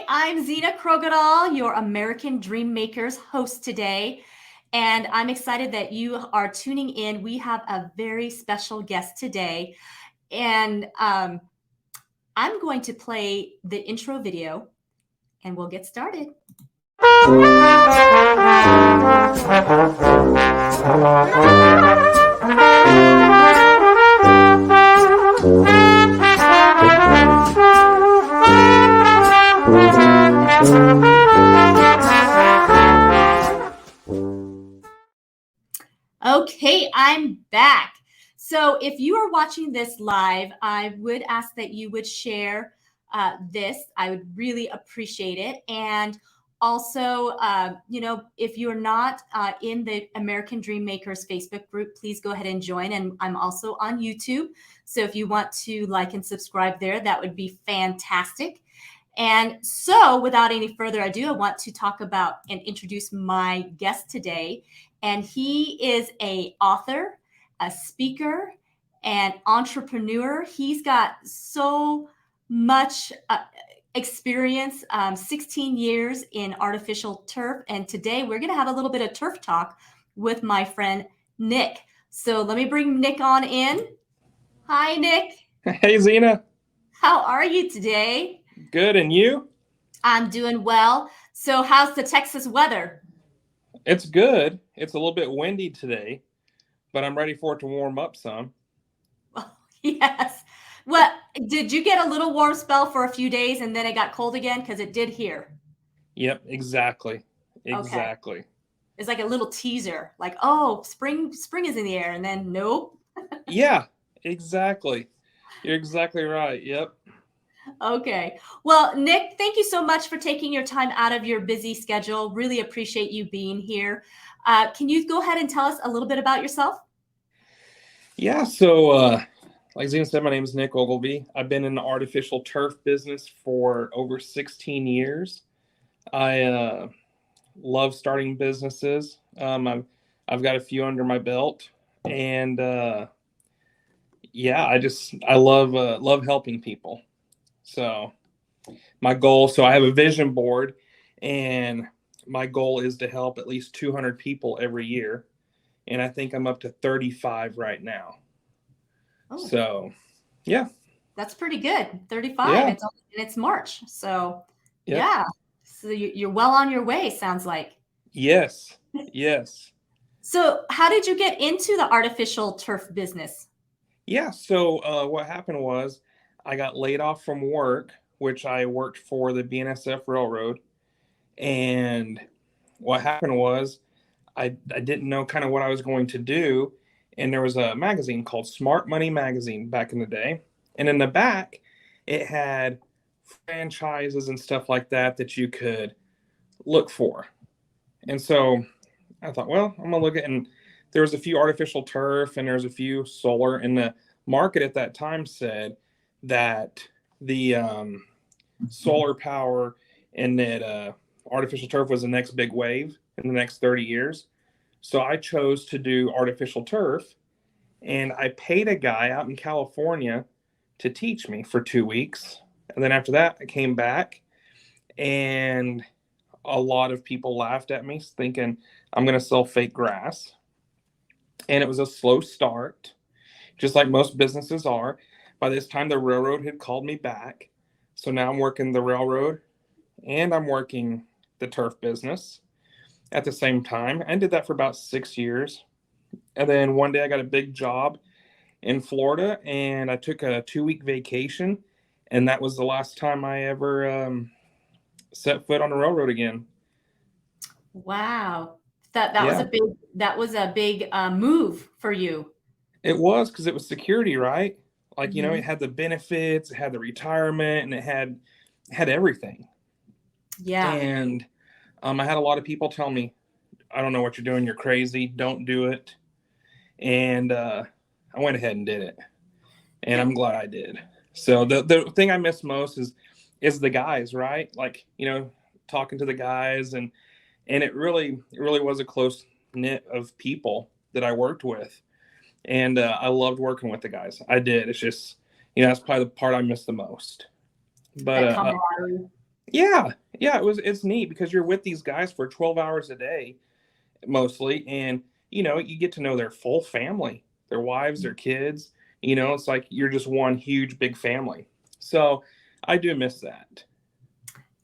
I'm Zena Krogadal, your American Dream Makers host today. And I'm excited that you are tuning in. We have a very special guest today. And I'm going to play the intro video and we'll get started. Okay, I'm back. So if you are watching this live, I would ask that you would share this. I would really appreciate it. And also, if you're not in the American Dream Makers Facebook group, please go ahead and join. And I'm also on YouTube. So if you want to like and subscribe there, that would be fantastic. And so without any further ado, I want to talk about and introduce my guest today. And he is an author, a speaker, and entrepreneur. He's got so much experience, 16 years in artificial turf. And today we're going to have a little bit of turf talk with my friend, Nick. So let me bring Nick on in. Hi, Nick. Hey, Zena. How are you today? Good, and you? I'm doing well. So how's the Texas weather? It's good. It's a little bit windy today, but I'm ready for it to warm up some. Yes. Well, did you get a little warm spell for a few days and then it got cold again? Because it did here. Yep, exactly. Exactly. Okay. It's like a little teaser, like, oh, spring is in the air, and then nope. Yeah, exactly. You're exactly right. Yep. Okay. Well, Nick, thank you so much for taking your time out of your busy schedule. Really appreciate you being here. Can you go ahead and tell us a little bit about yourself? Yeah, so like Zena said, my name is Nick Ogilvie. I've been in the artificial turf business for over 16 years. I love starting businesses. I've got a few under my belt, and yeah, I love helping people. So my goal, so I have a vision board, and my goal is to help at least 200 people every year. And I think I'm up to 35 right now. Oh. So, yeah. That's pretty good. 35. Yeah. It's March. So, yep. Yeah. So you're well on your way, sounds like. Yes. Yes. So how did you get into the artificial turf business? Yeah. So what happened was I got laid off from work, which I worked for the BNSF Railroad. And what happened was I didn't know kind of what I was going to do. And there was a magazine called Smart Money Magazine back in the day. And in the back, it had franchises and stuff like that you could look for. And so I thought, well, I'm going to look at, and there was a few artificial turf and there's a few solar. And the market at that time said that the solar power and that artificial turf was the next big wave in the next 30 years. So I chose to do artificial turf, and I paid a guy out in California to teach me for 2 weeks. And then after that, I came back, and a lot of people laughed at me thinking I'm going to sell fake grass. And it was a slow start, just like most businesses are. By this time, the railroad had called me back. So now I'm working the railroad and I'm working the turf business at the same time. I did that for about 6 years. And then one day I got a big job in Florida, and I took a 2-week vacation. And that was the last time I ever set foot on the railroad again. Wow. That was a big move for you. It was, because it was security, right? Like, you know, it had the benefits, it had the retirement, and it had everything. Yeah. And I had a lot of people tell me, I don't know what you're doing. You're crazy. Don't do it. And I went ahead and did it. And I'm glad I did. So the thing I miss most is the guys, right? Like, you know, talking to the guys, and it really was a close knit of people that I worked with. And I loved working with the guys. I did. It's just, you know, that's probably the part I miss the most. But Yeah, yeah, it's neat because you're with these guys for 12 hours a day mostly, and you get to know their full family, their wives, their kids. It's like you're just one huge big family. So I do miss that.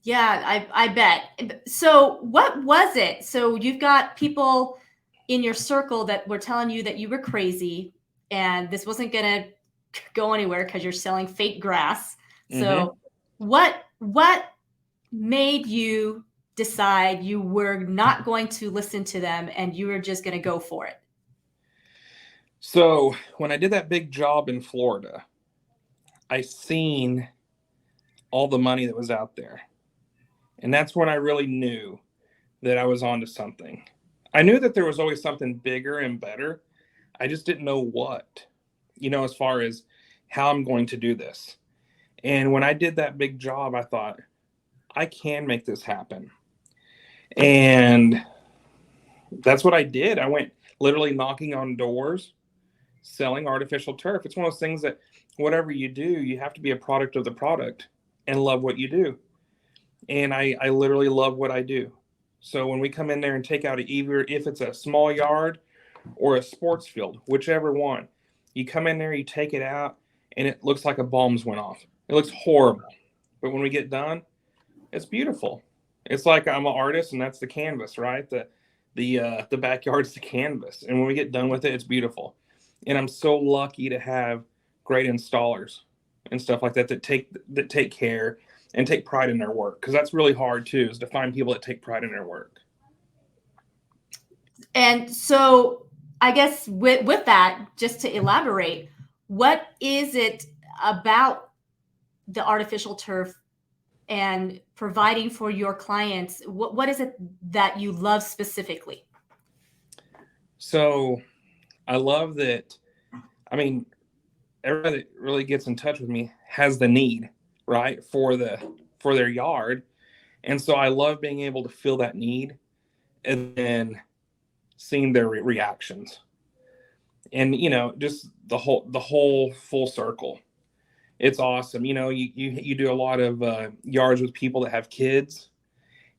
Yeah, I bet. So what was it? So you've got people in your circle that were telling you that you were crazy and this wasn't going to go anywhere because you're selling fake grass. Hmm. So what made you decide you were not going to listen to them and you were just going to go for it? So when I did that big job in Florida, I seen all the money that was out there, and that's when I really knew that I was onto something. I knew that there was always something bigger and better. I just didn't know what, as far as how I'm going to do this. And when I did that big job, I thought, I can make this happen. And that's what I did. I went literally knocking on doors, selling artificial turf. It's one of those things that whatever you do, you have to be a product of the product and love what you do. And I literally love what I do. So when we come in there and take out either if it's a small yard or a sports field, whichever one, you come in there, you take it out, and it looks like a bombs went off. It looks horrible. But when we get done, it's beautiful. It's like I'm an artist, and that's the canvas, right? The backyard's the canvas, and when we get done with it, it's beautiful. And I'm so lucky to have great installers and stuff like that that take care and take pride in their work, because that's really hard too, is to find people that take pride in their work. And so I guess with that, just to elaborate, what is it about the artificial turf and providing for your clients? What is it that you love specifically? So I love that. I mean, everybody that really gets in touch with me has the need, right, for their yard. And so I love being able to fill that need and then seeing their reactions. And just the whole full circle. It's awesome. You do a lot of yards with people that have kids,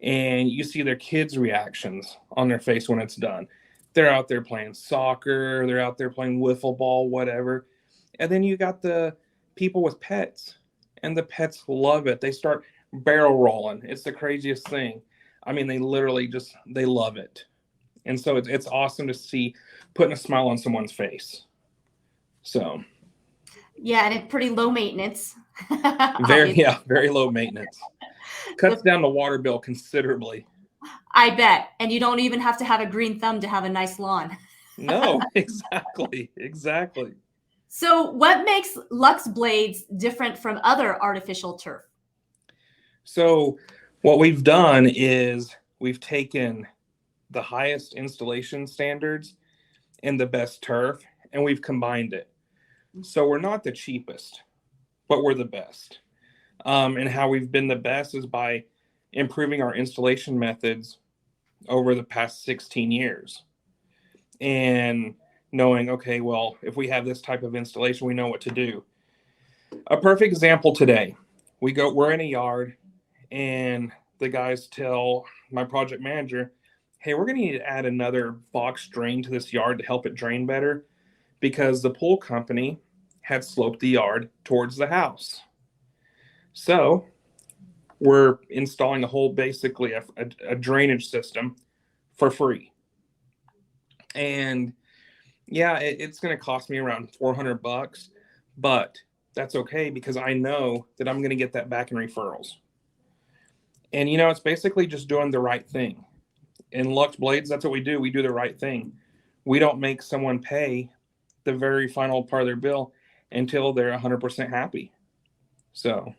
and you see their kids' reactions on their face when it's done. They're out there playing soccer, they're out there playing wiffle ball, whatever. And then you got the people with pets, and the pets love it. They start barrel rolling. It's the craziest thing. I mean, they literally just they love it. And so it's awesome to see putting a smile on someone's face. So Yeah, and it's pretty low maintenance, very, obviously. yeah, very low maintenance. Cuts So down the water bill considerably. I bet. And you don't even have to have a green thumb to have a nice lawn. No, exactly, exactly. So what makes Luxe Blades different from other artificial turf? So what we've done is we've taken the highest installation standards and the best turf, and we've combined it. So we're not the cheapest, but we're the best. And how we've been the best is by improving our installation methods over the past 16 years and knowing, okay, well, if we have this type of installation, we know what to do. A perfect example today, we're in a yard, and the guys tell my project manager, hey, we're going to need to add another box drain to this yard to help it drain better, because the pool company had sloped the yard towards the house. So we're installing a whole, basically a drainage system for free. And yeah, it's going to cost me around $400, but that's okay because I know that I'm going to get that back in referrals. And it's basically just doing the right thing. In Luxe Blades, that's what we do. We do the right thing. We don't make someone pay the very final part of their bill until they're 100% happy. So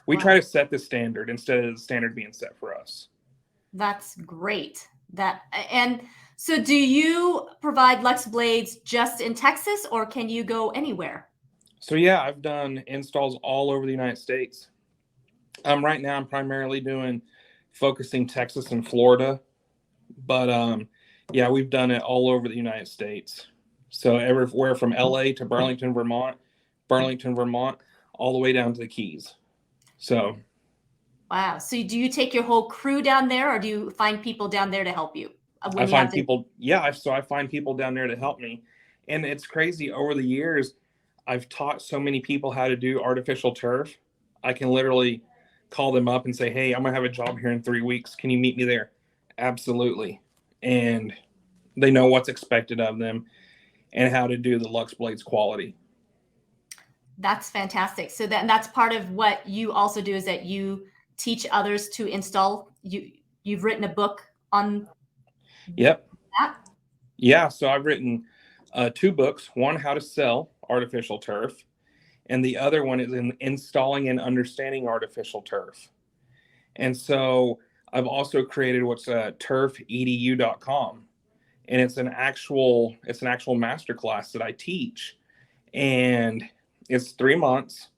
we try Wow, to set the standard instead of the standard being set for us. that's great. That and so do you provide Luxe Blades just in Texas or can you go anywhere? So yeah, I've done installs all over the United States. Right now I'm primarily doing focusing Texas and Florida, but yeah, we've done it all over the United States. So everywhere from LA to Burlington, Vermont, all the way down to the Keys. So Wow. So do you take your whole crew down there, or do you find people down there to help you I when you find have to? people, yeah, so I find people down there to help me. And it's crazy. Over the years, I've taught so many people how to do artificial turf. I can literally call them up and say, hey, I'm going to have a job here in 3 weeks. Can you meet me there? Absolutely. And they know what's expected of them and how to do the Luxe Blades quality. That's fantastic. So that's part of what you also do, is that you teach others to install. You've written a book on Yep. that. Yeah. So I've written 2 books, one, how to sell artificial turf, and the other one is in installing and understanding artificial turf. And so I've also created what's turfedu.com, and it's an actual masterclass that I teach, and it's 3 months.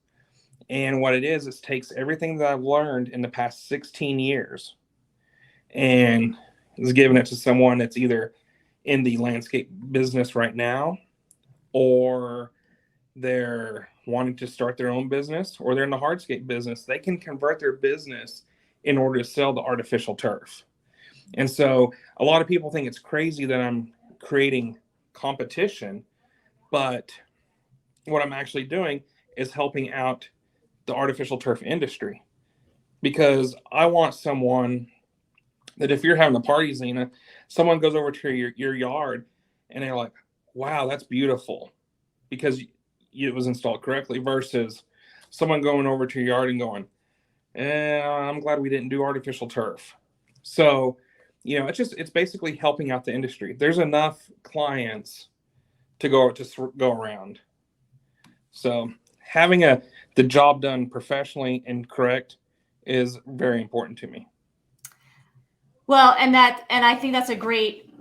And what it is takes everything that I've learned in the past 16 years and is giving it to someone that's either in the landscape business right now, or they're wanting to start their own business, or they're in the hardscape business. They can convert their business in order to sell the artificial turf. And so a lot of people think it's crazy that I'm creating competition, but what I'm actually doing is helping out the artificial turf industry, because I want someone that, if you're having a party, Zena, someone goes over to your yard and they're like, wow, that's beautiful because it was installed correctly, versus someone going over to your yard and going, I'm glad we didn't do artificial turf. So, it's basically helping out the industry. There's enough clients to go around. So having the job done professionally and correct is very important to me. Well, and I think that's a great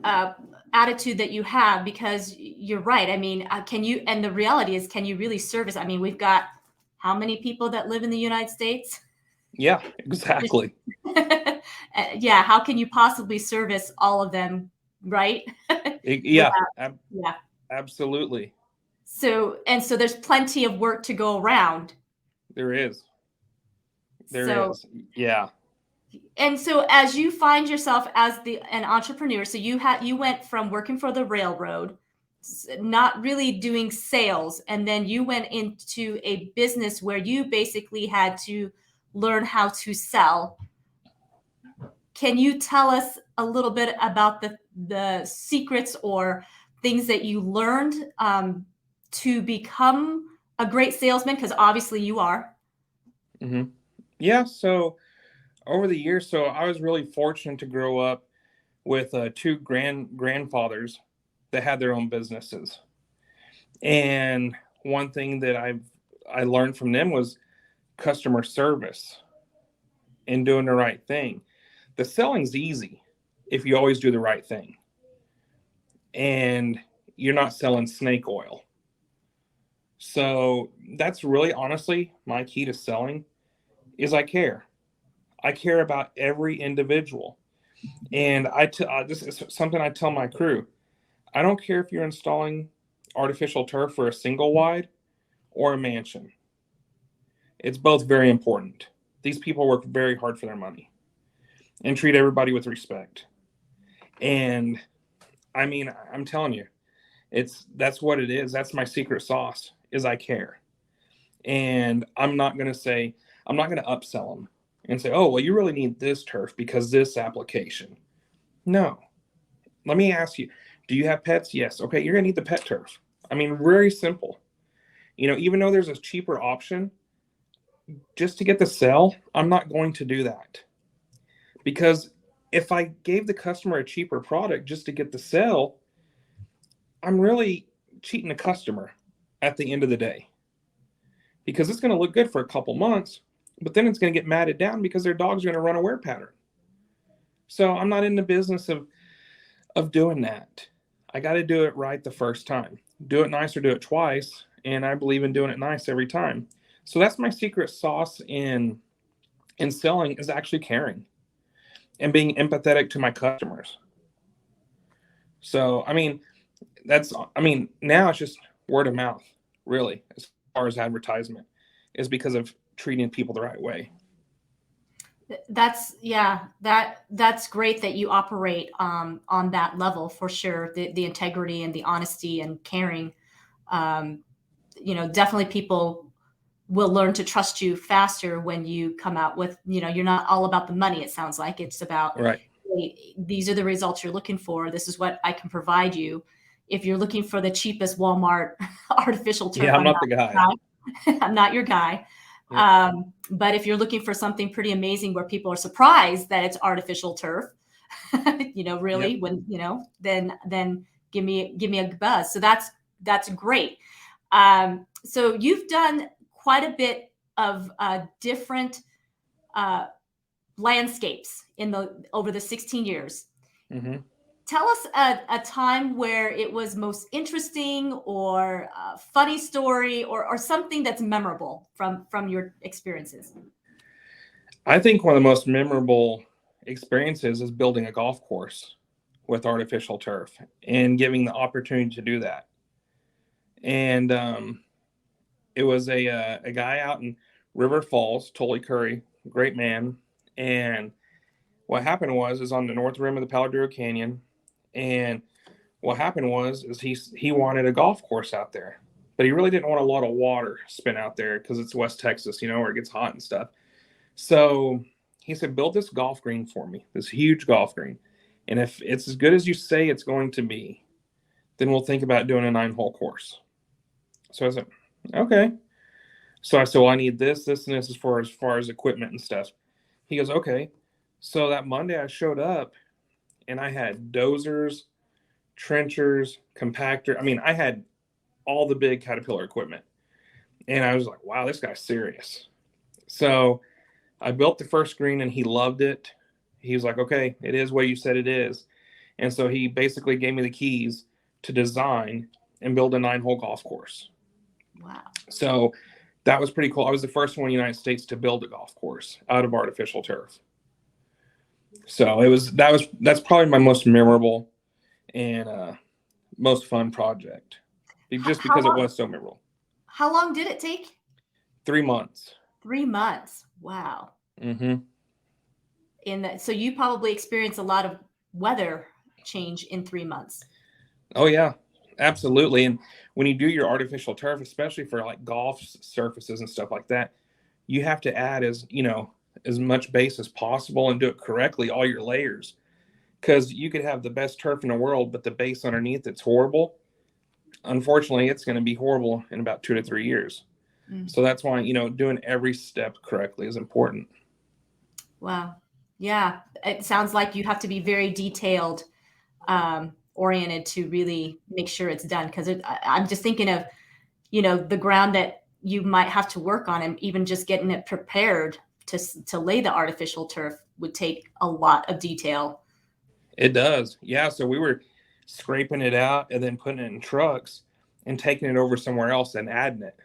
attitude that you have, because you're right. I mean, can you? And the reality is, can you really service? I mean, we've got how many people that live in the United States? Yeah, exactly. Yeah. How can you possibly service all of them, right? Yeah, Without, yeah. absolutely. So there's plenty of work to go around. There is. There So is. Yeah. And so as you find yourself as an entrepreneur, so you went from working for the railroad, not really doing sales, and then you went into a business where you basically had to learn how to sell. Can you tell us a little bit about the secrets or things that you learned to become a great salesman? Because obviously you are. Hmm. Yeah. So over the years, so I was really fortunate to grow up with two grandfathers that had their own businesses. And one thing that I learned from them was customer service and doing the right thing. The selling's easy if you always do the right thing, and you're not selling snake oil. So that's really honestly my key to selling is I care. I care about every individual. And this is something I tell my crew. I don't care if you're installing artificial turf for a single wide or a mansion. It's both very important. These people work very hard for their money and treat everybody with respect. And I mean, I'm telling you, that's what it is. That's my secret sauce, is I care. And I'm not going to upsell them and say, oh, well, you really need this turf because this application. No. Let me ask you, do you have pets? Yes. Okay, you're going to need the pet turf. I mean, very simple. Even though there's a cheaper option, just to get the sale, I'm not going to do that. Because if I gave the customer a cheaper product just to get the sale, I'm really cheating the customer at the end of the day. Because it's going to look good for a couple months, but then it's going to get matted down because their dog's going to run a wear pattern. So I'm not in the business of doing that. I got to do it right the first time. Do it nice or do it twice, and I believe in doing it nice every time. So that's my secret sauce in selling, is actually caring and being empathetic to my customers. So now it's just word of mouth, really, as far as advertisement, is because of treating people the right way. That's great that you operate on that level for sure. The integrity and the honesty and caring. Um, definitely people will learn to trust you faster when you come out with, you're not all about the money. It sounds like it's about, Right. hey, these are the results you're looking for. This is what I can provide you. If you're looking for the cheapest Walmart artificial turf, Yeah, I'm I'm not not the guy. your guy. I'm not your guy. Yep. But if you're looking for something pretty amazing where people are surprised that it's artificial turf, Yep. really, when, then give me a buzz. So that's great. So you've done quite a bit of different uh, landscapes over the 16 years. Hmm. Tell us a time where it was most interesting or a funny story or something that's memorable from your experiences. I think one of the most memorable experiences is building a golf course with artificial turf and giving the opportunity to do that. And it was a guy out in River Falls, Tully Curry, great man. And what happened was is on the north rim of the Palo Duro Canyon, and what happened was is he wanted a golf course out there, but he really didn't want a lot of water spent out there because it's West Texas, where it gets hot and stuff. So he said, build this golf green for me, this huge golf green. And if it's as good as you say it's going to be, then we'll think about doing a 9-hole course. So I said, okay. So I said, well, I need this, and this as far as equipment and stuff. He goes, okay. So that Monday I showed up and I had dozers, trenchers, compactor. I mean, I had all the big Caterpillar equipment. And I was like, wow, this guy's serious. So I built the first green and he loved it. He was like, okay, it is what you said it is. And so he basically gave me the keys to design and build a 9-hole golf course. Wow. So that was pretty cool. I was the first one in the United States to build a golf course out of artificial turf. So that's probably my most memorable and most fun project, just How because it long, was so memorable. how long did it take? 3 months. 3 months. Wow. Hmm. So you probably experienced a lot of weather change in 3 months. Oh yeah, absolutely. And when you do your artificial turf, especially for like golf surfaces and stuff like that, you have to add as much base as possible and do it correctly, all your layers. Because you could have the best turf in the world, but the base underneath it's horrible. Unfortunately, it's going to be horrible in about 2 to 3 years. Mm. So that's why doing every step correctly is important. Wow. Yeah. It sounds like you have to be very detailed oriented to really make sure it's done. Because I'm just thinking of, the ground that you might have to work on, and even just getting it prepared to lay the artificial turf would take a lot of detail. It does. Yeah. So we were scraping it out and then putting it in trucks and taking it over somewhere else and adding it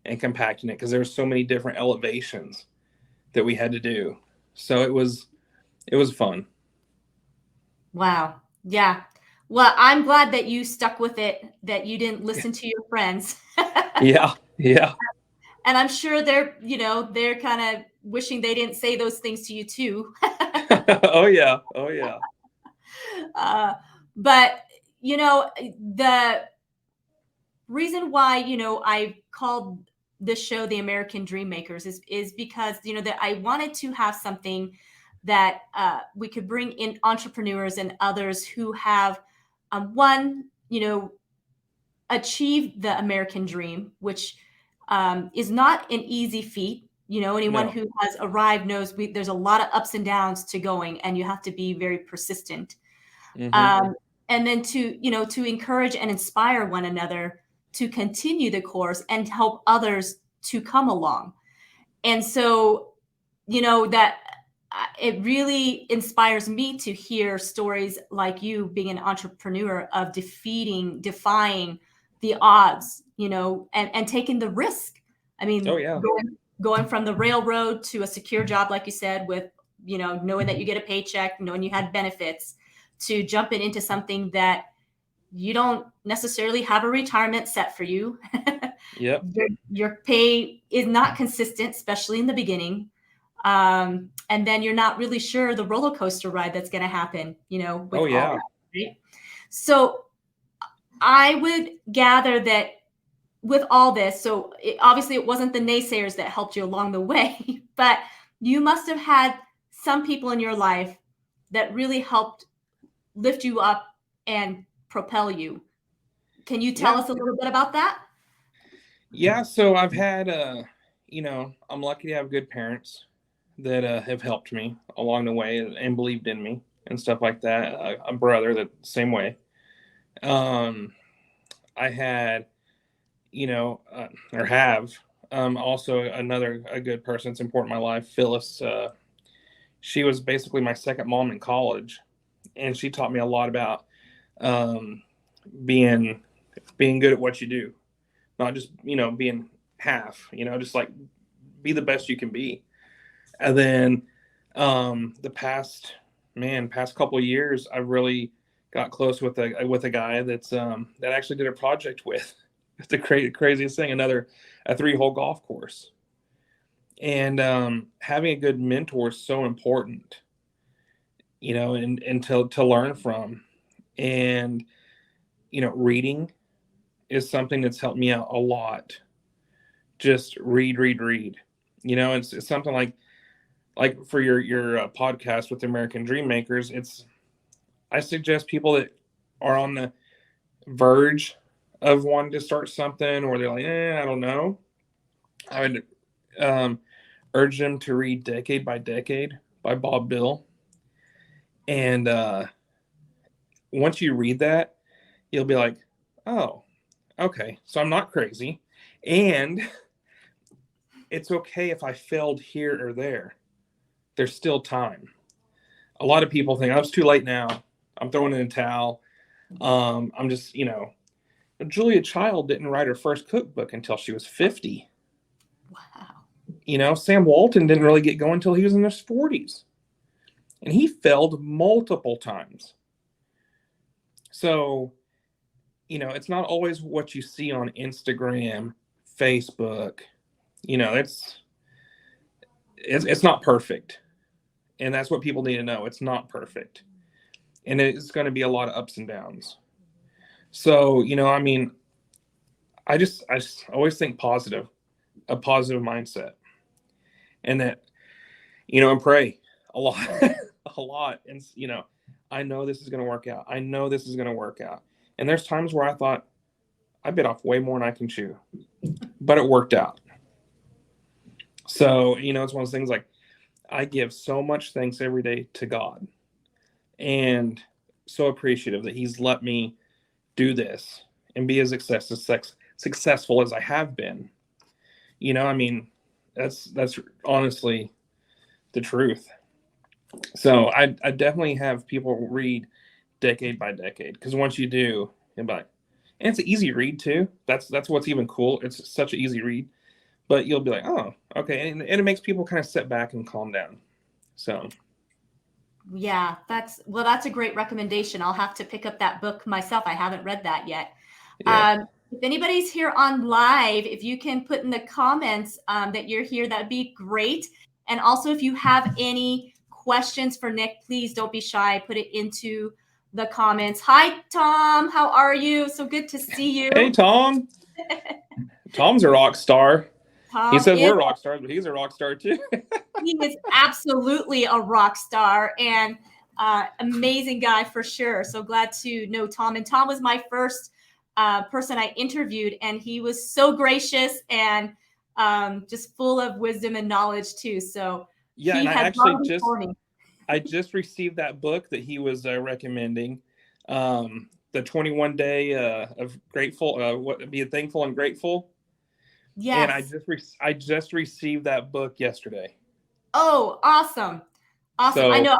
and compacting it because there's so many different elevations that we had to do. So it was fun. Wow. Yeah. Well, I'm glad that you stuck with it, that you didn't listen to your friends. Yeah. Yeah. And I'm sure they're kind of wishing they didn't say those things to you too. Oh yeah. Oh yeah. uh, but the reason why I called this show the American Dream Makers is because that I wanted to have something that we could bring in entrepreneurs and others who have one achieved the American dream, which is not an easy feat. Anyone No. who has arrived knows there's a lot of ups and downs to going, and you have to be very persistent. Hmm. Um, and then to encourage and inspire one another to continue the course and help others to come along. And so, that it really inspires me to hear stories like you being an entrepreneur of defying the odds, and taking the risk. I Oh mean, yeah. going from the railroad to a secure job, like you said, with, knowing that you get a paycheck, knowing you had benefits, to jumping into something that you don't necessarily have a retirement set for you. Yep. Your pay is not consistent, especially in the beginning. And then you're not really sure the roller coaster ride that's going to happen, with Oh all yeah. that, right? So I would gather that with all this, so obviously it wasn't the naysayers that helped you along the way, but you must have had some people in your life that really helped lift you up and propel you. Can you tell Yeah. us a little bit about that? Yeah. So I've had, I'm lucky to have good parents that have helped me along the way and believed in me and stuff like that. A brother that same way. Um, I had, or have, also a good person that's important in my life, Phyllis. She was basically my second mom in college, and she taught me a lot about um, being good at what you do, not just being half. Just like be the best you can be. And then the past couple of years, I really got close with a guy that actually did a project with. It's the craziest thing. A 3-hole golf course, and having a good mentor is so important. And to learn from, and reading is something that's helped me out a lot. Just read. It's something like for your podcast with American Dream Makers. I suggest people that are on the verge of wanting to start something, or they're like, I don't know. I would urge them to read Decade by Decade by Bob Bill. And once you read that, you'll be like, oh, okay, so I'm not crazy. And it's okay if I failed here or there. There's still time. A lot of people think, oh, it's too late now. I'm throwing in a towel. I'm just, Julia Child didn't write her first cookbook until she was 50. Wow. Sam Walton didn't really get going until he was in his 40s. And he failed multiple times. So, it's not always what you see on Instagram, Facebook. It's not perfect. And that's what people need to know. It's not perfect. And it's going to be a lot of ups and downs. So, I just always think positive, a positive mindset. And that, and pray a lot, a lot. And, I know this is going to work out. I know this is going to work out. And there's times where I thought, I bit off way more than I can chew, but it worked out. So, it's one of those things like I give so much thanks every day to God, and so appreciative that he's let me do this and be as successful as I have been. That's honestly the truth. So I definitely have people read Decade by Decade, because once you do, you'll be like, and it's an easy read too. That's what's even cool. It's such an easy read, but you'll be like, oh, okay, and it makes people kind of sit back and calm down. So Yeah, that's a great recommendation. I'll have to pick up that book myself. I haven't read that yet. yeah, If anybody's here on live, if you can put in the comments that you're here, that'd be great. And also, if you have any questions for Nick, please don't be shy. Put it into the comments. Hi, Tom. How are you? So good to see you. hey Tom. Tom's a rock star. He Tom says is we're rock stars, but he's a rock star too. he is absolutely a rock star and amazing guy for sure. So glad to know Tom. And Tom was my first person I interviewed, and he was so gracious and just full of wisdom and knowledge too. So Yeah, he and had gone before me. I just received that book that he was recommending, the 21 day of grateful, what be thankful and grateful. And Yes. I just received that book yesterday. Oh, awesome. Awesome. I So know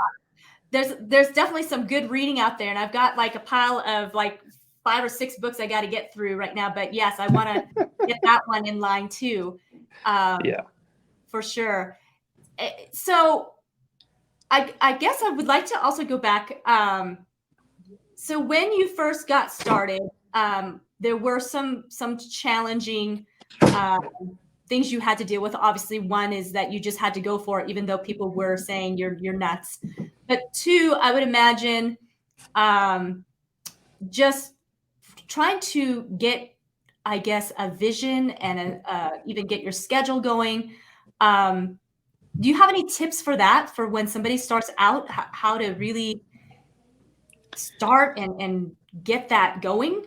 there's definitely some good reading out there, and I've got like a pile of like 5 or 6 books I got to get through right now. But yes, I want to get that one in line too, yeah, for sure. So I guess I would like to also go back. So when you first got started, there were some challenging things you had to deal with. Obviously, one is that you just had to go for it, even though people were saying you're nuts. But two, I would imagine just trying to get, I guess, a vision and even get your schedule going. Do you have any tips for that, for when somebody starts out, how to really start and get that going?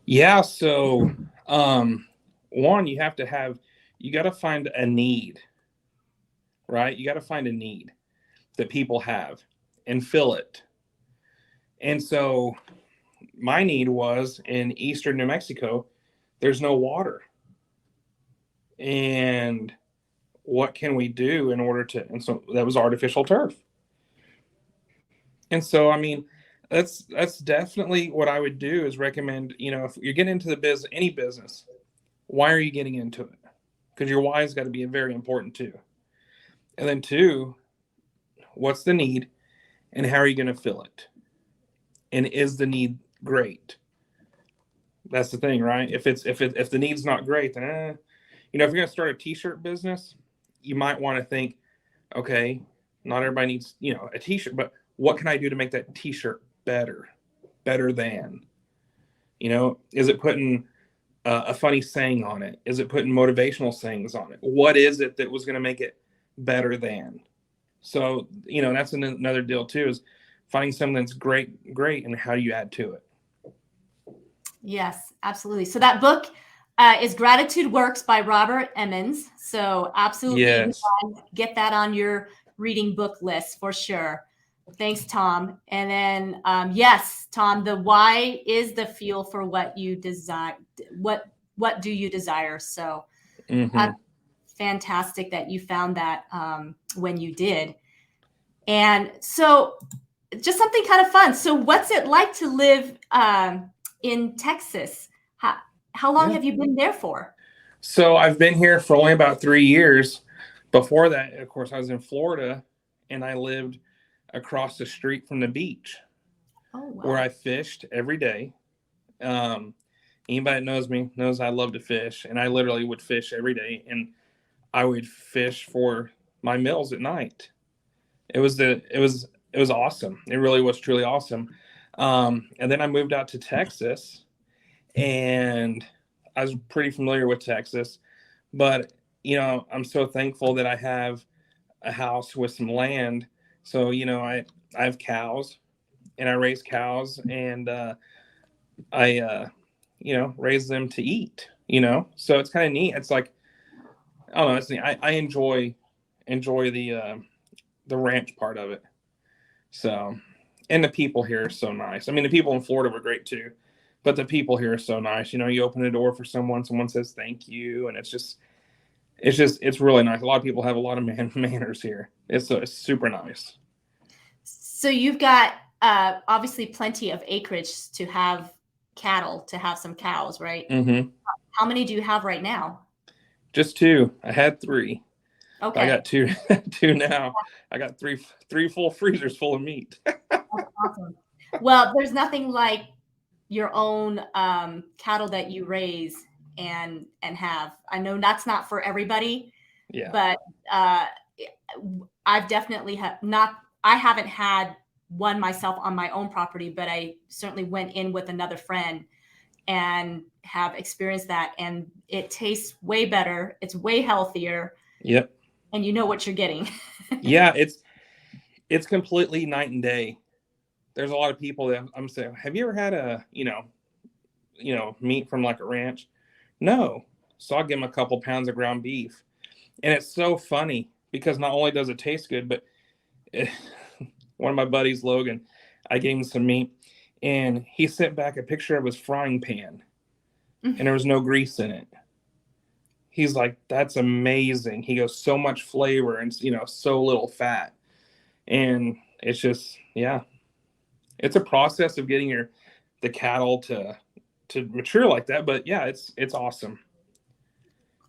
Yeah. So, one, you got to find a need, right? You got to find a need that people have and fill it. And so my need was in eastern New Mexico, there's no water. And what can we do in order to, and so that was artificial turf. And so, I mean, that's definitely what I would do is recommend, if you're getting into the business, any business, why are you getting into it? Because your why has got to be very important too. And then two, what's the need and how are you going to fill it? And is the need great? That's the thing, right? If the need's not great, then if you're going to start a t-shirt business, you might want to think, okay, not everybody needs, a t-shirt, but what can I do to make that t-shirt better than, is it putting a funny saying on it? Is it putting motivational sayings on it? What is it that was going to make it better than? So, that's another deal too, is finding something that's great, and how do you add to it? Yes, absolutely. So that book is Gratitude Works by Robert Emmons. So absolutely, Yes. get that on your reading book list for sure. Thanks, Tom. And then, yes, Tom, the why is the fuel for what you desire. What do you desire? So fantastic that you found that when you did. And so just something kind of fun. So what's it like to live in Texas? How long have you been there for? So I've been here for only about 3 years. Before that, of course, I was in Florida, and I lived across the street from the beach, where I fished every day. Anybody that knows me knows I love to fish, and I literally would fish every day, and I would fish for my meals at night. It was awesome. It really was truly awesome. And then I moved out to Texas, and I was pretty familiar with Texas, but I'm so thankful that I have a house with some land. So, I have cows, and I raise cows, and I raise them to eat, so it's kind of neat. It's like, I don't know, it's neat. I enjoy the ranch part of it. So, and the people here are so nice. I mean, the people in Florida were great too, but the people here are so nice. You open a door for someone says thank you, and it's really nice. A lot of people have a lot of manners here. It's super nice. So you've got obviously plenty of acreage to have cattle, to have some cows, right? Mm-hmm. How many do you have right now? Just 2. I had 3. Okay. I got 2 now. I got three full freezers full of meat. That's awesome. Well, there's nothing like your own cattle that you raise and have. I know that's not for everybody, but I've definitely I haven't had one myself on my own property, but I certainly went in with another friend and have experienced that. And it tastes way better. It's way healthier. Yep. And you know what you're getting. Yeah, it's completely night and day. There's a lot of people that I'm saying, have you ever had a, meat from like a ranch? No. So I'll give them a couple pounds of ground beef. And it's so funny because not only does it taste good, but one of my buddies, Logan, I gave him some meat, and he sent back a picture of his frying pan, and there was no grease in it. He's like, that's amazing. He goes, so much flavor and, so little fat. And it's just, it's a process of getting the cattle to mature like that. But yeah, it's awesome.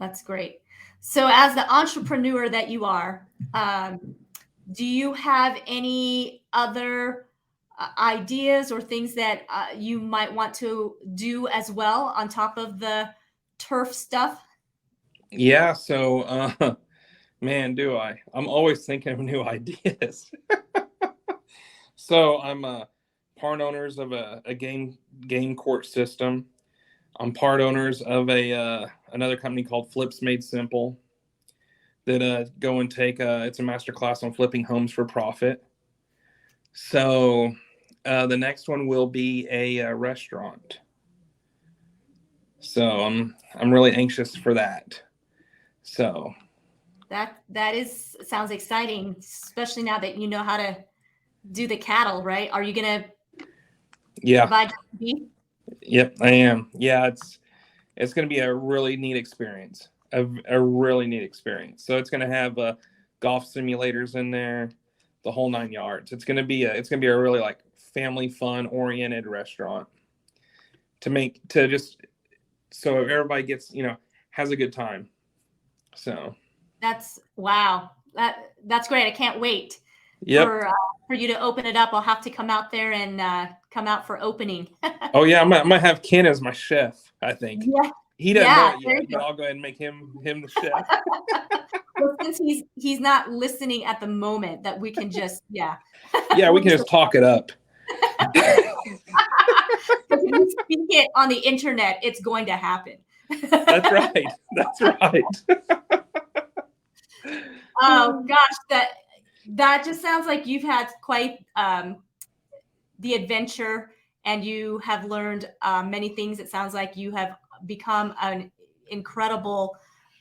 That's great. So as the entrepreneur that you are, do you have any other ideas or things that you might want to do as well on top of the turf stuff? Yeah. So, man, do I? I'm always thinking of new ideas. So I'm part owners of a game court system. I'm part owners of a another company called Flips Made Simple that go and take it's a master class on flipping homes for profit. So the next one will be a restaurant. So I'm really anxious for that. So That is sounds exciting, especially now that you know how to do the cattle, right? Are you gonna yeah, provide beef? yep, I am. Yeah, it's going to be a really neat experience. A really neat experience. So it's going to have golf simulators in there, the whole 9 yards. It's going to be a really like family fun oriented restaurant to just so everybody gets has a good time. So That's wow. That's great. I can't wait yep. for you to open it up. I'll have to come out there and come out for opening. Oh yeah, I might have Ken as my chef. I think Yeah, he doesn't know yeah. it There yet, you but go. I'll go ahead and make him the chef. Well, since he's not listening at the moment, that we can just Yeah, we we'll can just just talk it up. because if you speak it on the internet, it's going to happen. That's right. That's right. Oh gosh, that just sounds like you've had quite the adventure, and you have learned many things. It sounds like you have become an incredible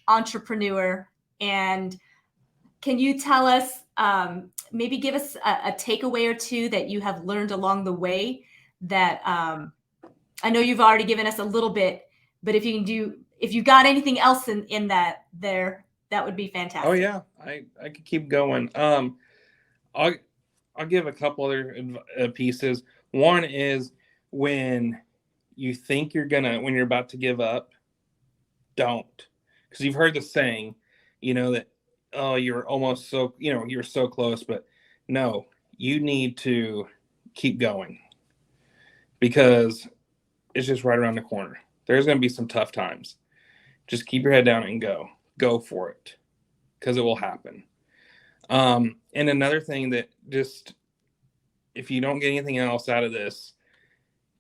entrepreneur. And can you tell us, maybe give us a takeaway or two that you have learned along the way that I know you've already given us a little bit, but if you got anything else in that there, that would be Oh fantastic. yeah, I could keep going. I'll I'll give a couple other pieces. One is when you think when you're about to give up, don't, because you've heard the saying, that oh you're almost so you're so close, but no, you need to keep going because it's just right around the corner. There's going to be some tough times. Just keep your head down and go for it because it will happen. And another thing that just, if you don't get anything else out of this,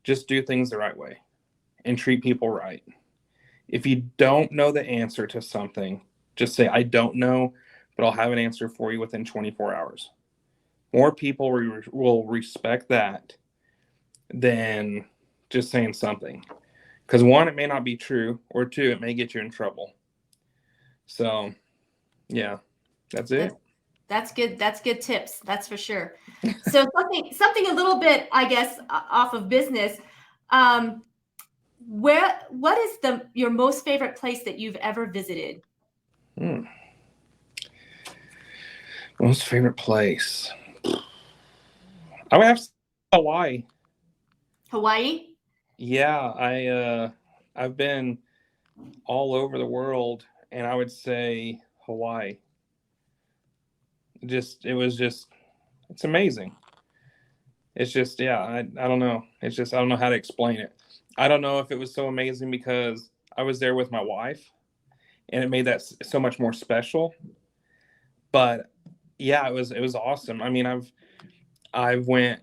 just do things the right way and treat people right. If you don't know the answer to something, just say, I don't know, but I'll have an answer for you within 24 hours. More people will respect that than just saying something. Because one, it may not be true, or two, it may get you in trouble. So, yeah, that's it. That's good. That's good tips. That's for sure. So something a little bit, I guess, off of business. Um, what is your most favorite place that you've ever visited? Hmm. Most favorite place? I would have to say Hawaii. Hawaii? Yeah, I've been all over the world, and I would say Hawaii. It's amazing. It's just, yeah, I don't know. It's just, I don't know how to explain it. I don't know if it was so amazing because I was there with my wife and it made that so much more special. But yeah, it was awesome. I mean, I've went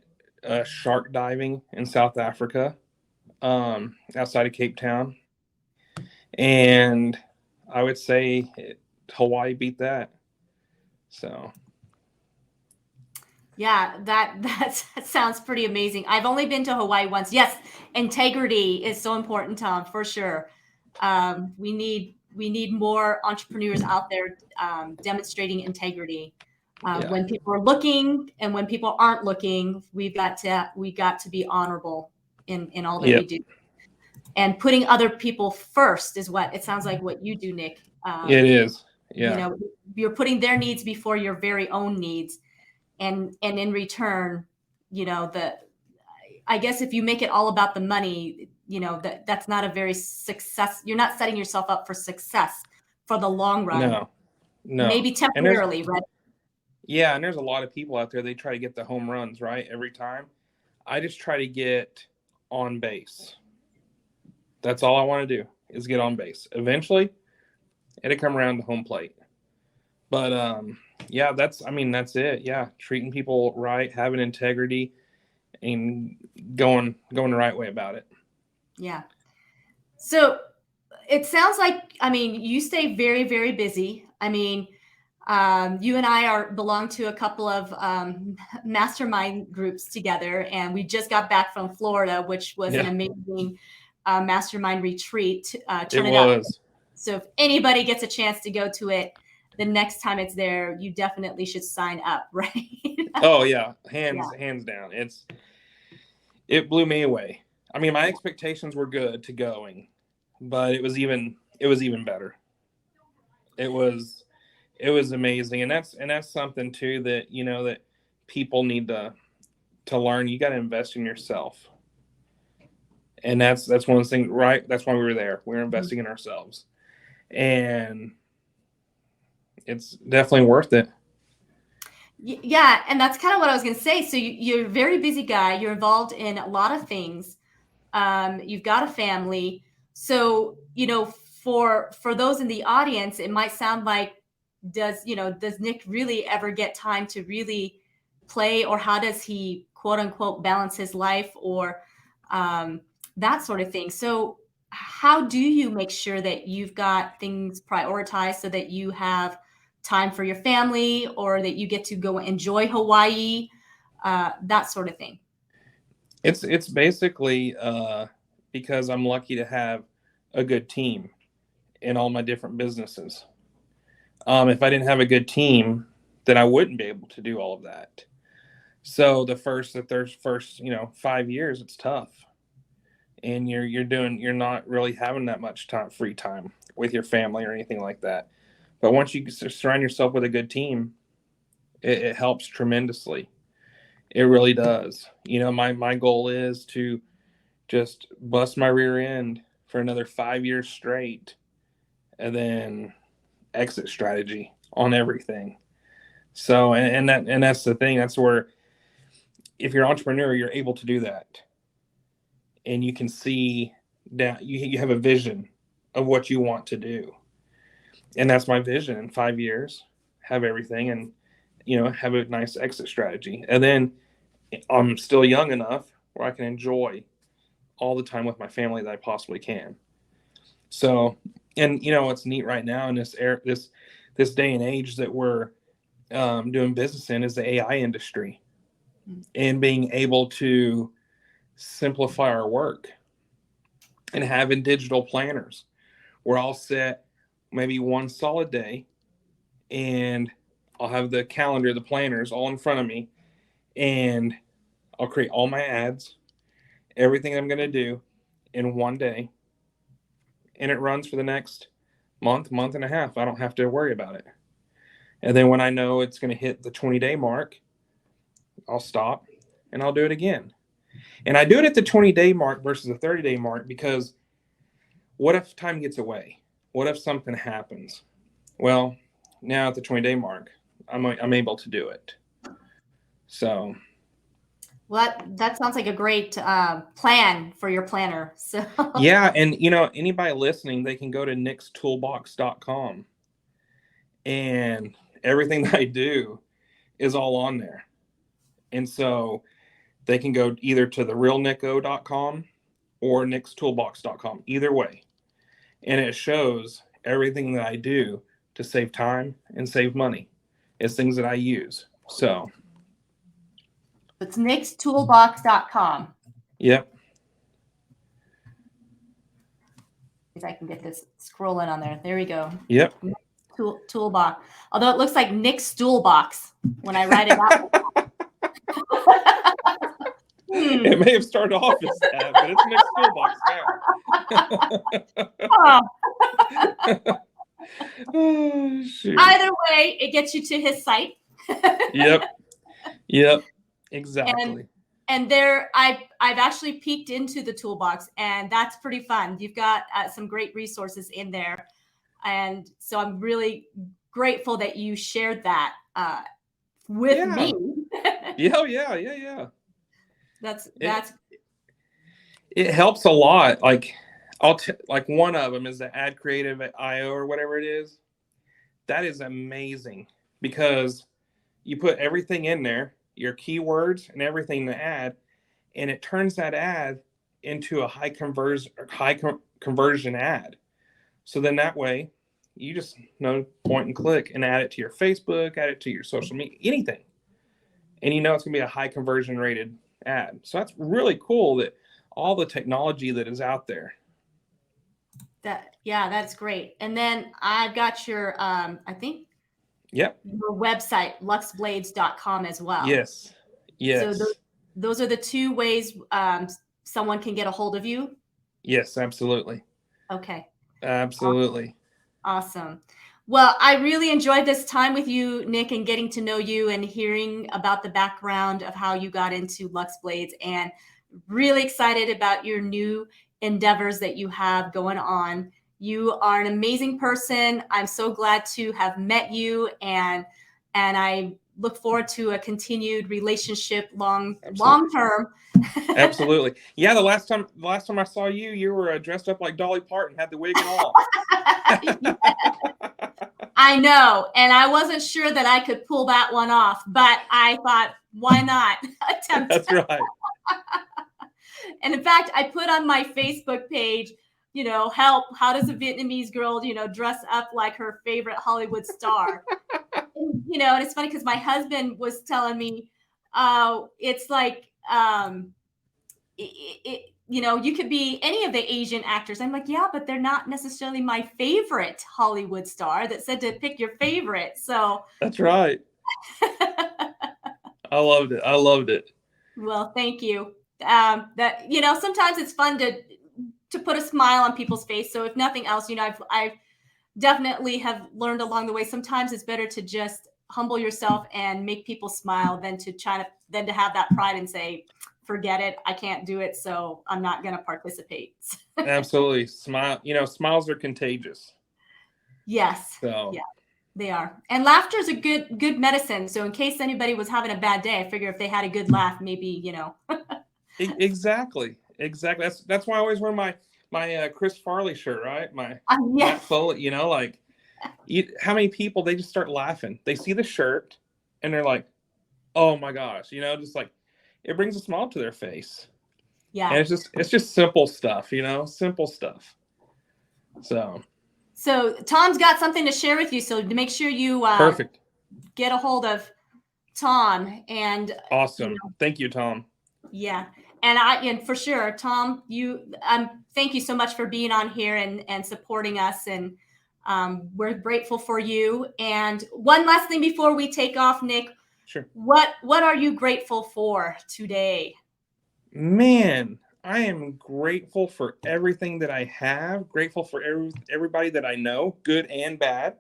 shark diving in South Africa, outside of Cape Town, and I would say Hawaii beat that. So Yeah, that sounds pretty amazing. I've only been to Hawaii once. Yes, integrity is so important, Tom, for sure. We need more entrepreneurs out there demonstrating integrity. yeah, When people are looking and when people aren't looking, we got to be honorable in all that we yep, do. And putting other people first is what it sounds like what you do, Nick. it is. You Yeah, know, you're putting their needs before your very own needs, and in return, the I guess if you make it all about the money, that's not a very success. You're not setting yourself up for success for the long run. no, no, Maybe and there's temporarily, right? yeah, and there's a lot of people out there. They try to get the home runs right every time. I just try to get on base. That's all I want to do is get on base. Eventually, It'll come around to home plate. But yeah, that's it. Yeah, treating people right, having integrity, and going the right way about it. Yeah. So it sounds like, I mean, you stay very, very busy. I mean, you and I belong to a couple of mastermind groups together, and we just got back from Florida, which was an Yeah, amazing mastermind retreat. it Turn it up. was. So if anybody gets a chance to go to it, the next time it's there, you definitely should sign up, right? Oh yeah, Yeah. hands down. It blew me away. I mean, my expectations were good to going, but it was even better. It was amazing, and that's something too that that people need to learn. You got to invest in yourself, and that's one of the things, right? That's why we were there. We were investing in ourselves, and it's definitely worth it. Yeah, and that's kind of what I was going to say. So you're a very busy guy. You're involved in a lot of things. You've got a family. So, for those in the audience, it might sound like, does Nick really ever get time to really play, or how does he quote unquote balance his life, or that sort of thing? So how do you make sure that you've got things prioritized so that you have time for your family, or that you get to go enjoy Hawaii, that sort of thing? It's basically because I'm lucky to have a good team in all my different businesses. If I didn't have a good team, then I wouldn't be able to do all of that. So the first 5 years, it's tough, and you're not really having that much free time with your family or anything like that. But once you surround yourself with a good team, it helps tremendously. It really does. My goal is to just bust my rear end for another 5 years straight, and then exit strategy on everything. So, and that's the thing. That's where, if you're an entrepreneur, you're able to do that, and you can see that you have a vision of what you want to do, and that's my vision. In 5 years, have everything, and have a nice exit strategy, and then I'm still young enough where I can enjoy all the time with my family that I possibly can. So, and what's neat right now in this day and age that we're doing business in is the AI industry, and being able to simplify our work and having digital planners where I'll set maybe one solid day, and I'll have the calendar, the planners all in front of me, and I'll create all my ads, everything I'm going to do in one day, and it runs for the next month and a half. I don't have to worry about it. And then when I know it's going to hit the 20-day mark, I'll stop and I'll do it again. And I do it at the 20-day mark versus the 30-day mark, because what if time gets away? What if something happens? Well, now at the 20-day mark, I'm able to do it. So, Well, that sounds like a great plan for your planner. So yeah, and anybody listening, they can go to nickstoolbox.com, and everything that I do is all on there. And so they can go either to therealnicko.com or nickstoolbox.com, either way. And it shows everything that I do to save time and save money. It's things that I use. So it's nickstoolbox.com. Yep. If I can get this scrolling on there. There we go. Yep. Toolbox. Although it looks like Nick's Stoolbox when I write it out. It may have started off as that, but it's Nick's Toolbox now. Oh, shoot. Either way, it gets you to his site. Yep. Exactly. And there, I've actually peeked into the toolbox, and that's pretty fun. You've got some great resources in there, and so I'm really grateful that you shared that with me. Yeah. That's it helps a lot. Like, like one of them is the Ad Creative IO or whatever it is. That is amazing because you put everything in there, your keywords and everything to add, and it turns that ad into a conversion ad. So then that way you just point and click and add it to your Facebook, add it to your social media, anything. And it's going to be a high conversion rated ad. So that's really cool that all the technology that is out there. That's great. And then I've got your, I think, your website, luxeblades.com as well. Yes. So those are the two ways someone can get a hold of you. Yes, absolutely. Okay. Absolutely. Awesome. Well, I really enjoyed this time with you, Nick, and getting to know you and hearing about the background of how you got into Luxe Blades, and really excited about your new endeavors that you have going on. You are an amazing person. I'm so glad to have met you, and I look forward to a continued relationship long term. Absolutely. Yeah, the last time I saw you, you were dressed up like Dolly Parton, had the wig and all. I know, and I wasn't sure that I could pull that one off, but I thought, why not attempt? That's right. And in fact, I put on my Facebook page, help, how does a Vietnamese girl, dress up like her favorite Hollywood star? And it's funny because my husband was telling me, it's like, you could be any of the Asian actors. I'm like, yeah, but they're not necessarily my favorite Hollywood star that said to pick your favorite. So that's right. I loved it. Well, thank you. Sometimes it's fun to put a smile on people's face. So if nothing else, I've definitely have learned along the way. Sometimes it's better to just humble yourself and make people smile than to have that pride and say, forget it, I can't do it, so I'm not going to participate. Absolutely. Smiles are contagious. Yes. So yeah, they are. And laughter is a good medicine. So in case anybody was having a bad day, I figure if they had a good laugh, maybe, Exactly. That's why I always wear my Chris Farley shirt, right? My Matt Foley, how many people, they just start laughing. They see the shirt and they're like, oh my gosh, just like, it brings a smile to their face. Yeah. And it's just simple stuff, simple stuff. So Tom's got something to share with you. So to make sure you perfect, get a hold of Tom. And awesome. Thank you, Tom. Yeah. And for sure, Tom, thank you so much for being on here and supporting us. And we're grateful for you. And one last thing before we take off, Nick. Sure. What are you grateful for today? Man, I am grateful for everything that I have. Grateful for everybody that I know, good and bad,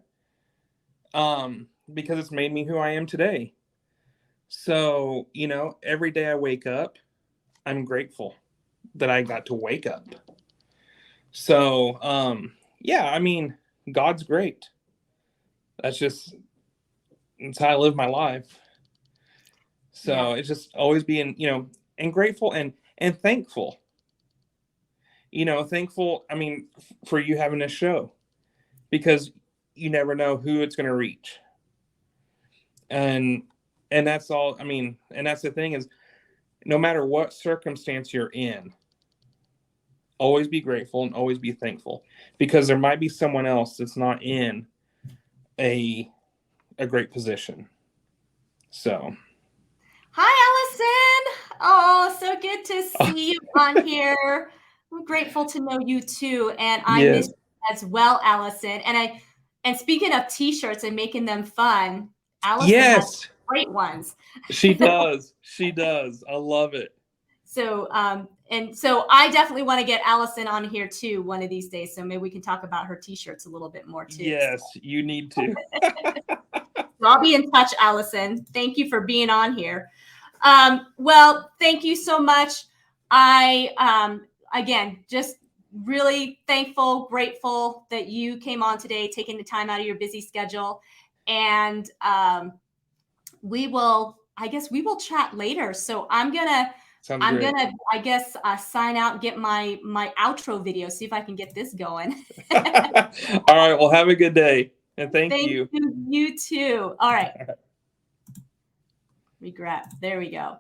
because it's made me who I am today. So, every day I wake up, I'm grateful that I got to wake up. So, God's great. That's how I live my life. So it's just always being, and grateful and thankful. Thankful, for you having this show, because you never know who it's going to reach. And that's all, and that's the thing is, no matter what circumstance you're in, always be grateful and always be thankful, because there might be someone else that's not in a great position. So. Hi, Allison. Oh, so good to see you on here. I'm grateful to know you too. And I miss you as well, Allison. And speaking of t-shirts and making them fun, Allison has great ones. She does. She does. I love it. So, so I definitely want to get Allison on here too one of these days. So maybe we can talk about her t-shirts a little bit more too. Yes, you need to. So I'll be in touch, Allison. Thank you for being on here. Well, thank you so much. I, again, just really thankful, grateful that you came on today, taking the time out of your busy schedule. And we will chat later. So I'm going to Sounds I'm great. gonna, I guess, sign out, get my outro video, see if I can get this going. All right. Well, have a good day. And thank Thank you. you. You too. All right. Regret. There we go.